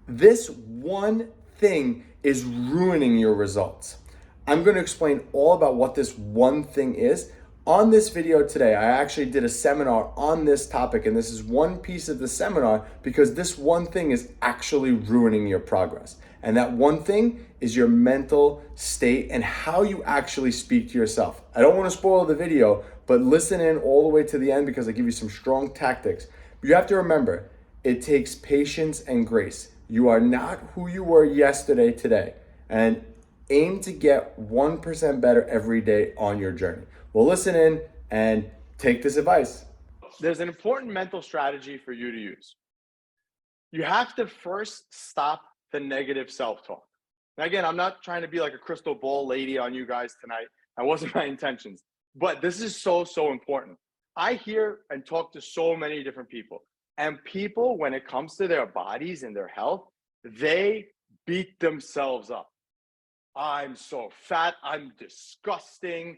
This one thing is ruining your results. I'm going to explain all about what this one thing is. On this video today, I actually did a seminar on this topic, and this is one piece of the seminar because this one thing is actually ruining your progress. And that one thing is your mental state and how you actually speak to yourself. I don't want to spoil the video, but listen in all the way to the end because I give you some strong tactics. You have to remember, it takes patience and grace. You are not who you were yesterday, today. And aim to get 1% better every day on your journey. Well, listen in and take this advice. There's an important mental strategy for you to use. You have to first stop the negative self-talk. Now, again, I'm not trying to be like a crystal ball lady on you guys tonight. That wasn't my intentions. But this is so, so important. I hear and talk to so many different people. And people, when it comes to their bodies and their health, they beat themselves up. I'm so fat. I'm disgusting.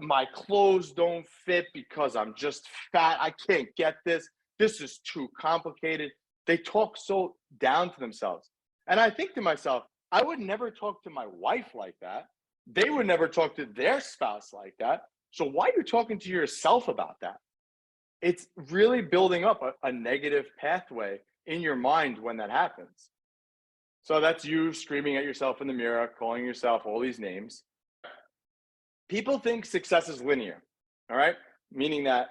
My clothes don't fit because I'm just fat. I can't get this. This is too complicated. They talk so down to themselves. And I think to myself, I would never talk to my wife like that. They would never talk to their spouse like that. So why are you talking to yourself about that? It's really building up a negative pathway in your mind when that happens. So that's you screaming at yourself in the mirror, calling yourself all these names. People think success is linear, all right? Meaning that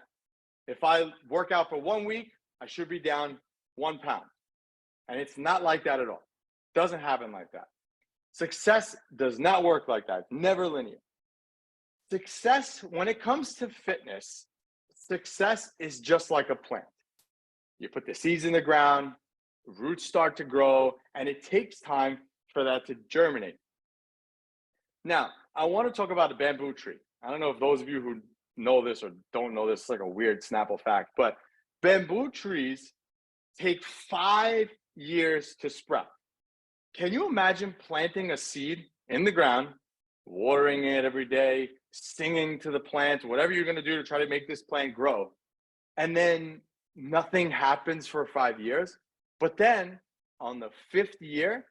if I work out for 1 week, I should be down 1 pound. And it's not like that at all. It doesn't happen like that. Success does not work like that. It's never linear. Success, when it comes to fitness, success is just like a plant. You put the seeds in the ground, roots start to grow, and it takes time for that to germinate. Now, I want to talk about the bamboo tree. I don't know if those of you who know this or don't know this, it's like a weird Snapple fact, but bamboo trees take 5 years to sprout. Can you imagine planting a seed in the ground, watering it every day, singing to the plant, whatever you're going to do to try to make this plant grow, and then nothing happens for 5 years? But then on the 5th year,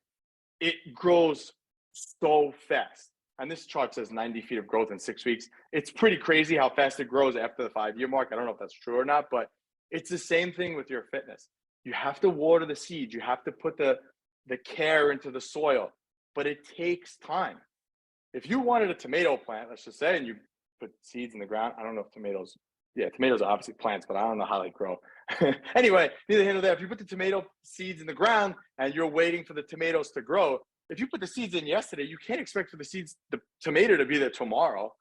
it grows so fast. And this chart says 90 feet of growth in 6 weeks. It's pretty crazy how fast it grows after the 5-year mark. I don't know if that's true or not, but it's the same thing with your fitness. You have to water the seeds. You have to put the care into the soil, but it takes time. If you wanted a tomato plant, let's just say, and you put seeds in the ground, I don't know if tomatoes are obviously plants, but I don't know how they grow. Anyway, neither here nor there. If you put the tomato seeds in the ground and you're waiting for the tomatoes to grow, if you put the seeds in yesterday, you can't expect for the tomato to be there tomorrow.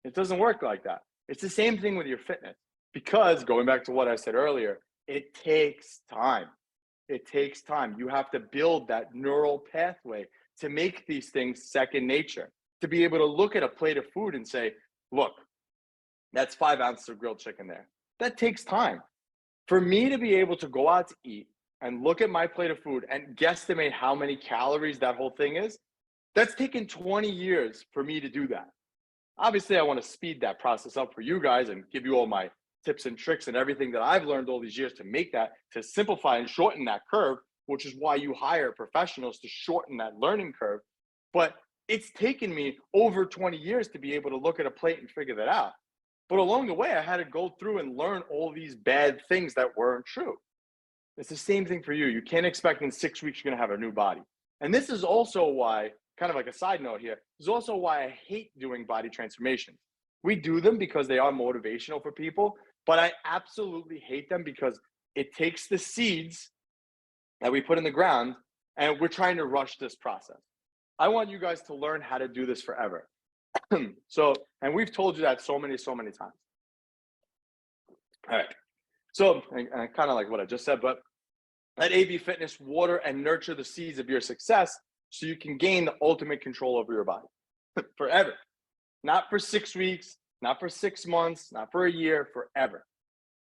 It doesn't work like that. It's the same thing with your fitness, because going back to what I said earlier, it takes time. It takes time. You have to build that neural pathway to make these things second nature, to be able to look at a plate of food and say, look, that's 5 ounces of grilled chicken there. That takes time. For me to be able to go out to eat and look at my plate of food and guesstimate how many calories that whole thing is, that's taken 20 years for me to do that. Obviously, I want to speed that process up for you guys and give you all my tips and tricks and everything that I've learned all these years to make that, to simplify and shorten that curve, which is why you hire professionals to shorten that learning curve. But it's taken me over 20 years to be able to look at a plate and figure that out. But along the way, I had to go through and learn all these bad things that weren't true. It's the same thing for you. You can't expect in 6 weeks you're going to have a new body. And this is also why, kind of like a side note here, this is also why I hate doing body transformations. We do them because they are motivational for people, but I absolutely hate them because it takes the seeds that we put in the ground and we're trying to rush this process. I want you guys to learn how to do this forever. So, and we've told you that so many times. All right. So, and kind of like what I just said, but let AB Fitness water and nurture the seeds of your success so you can gain the ultimate control over your body forever. Not for 6 weeks, not for 6 months, not for a year, forever.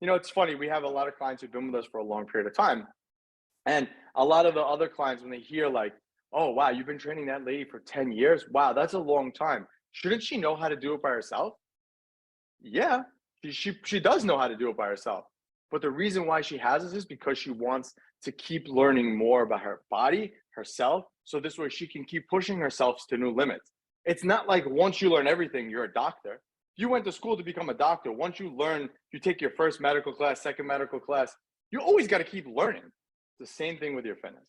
You know, it's funny. We have a lot of clients who've been with us for a long period of time. And a lot of the other clients, when they hear like, oh, wow, you've been training that lady for 10 years. Wow, that's a long time. Shouldn't she know how to do it by herself? Yeah, she does know how to do it by herself. But the reason why she has this is because she wants to keep learning more about her body, herself, so this way she can keep pushing herself to new limits. It's not like once you learn everything, you're a doctor. You went to school to become a doctor. Once you learn, you take your first medical class, second medical class, you always got to keep learning. It's the same thing with your fitness.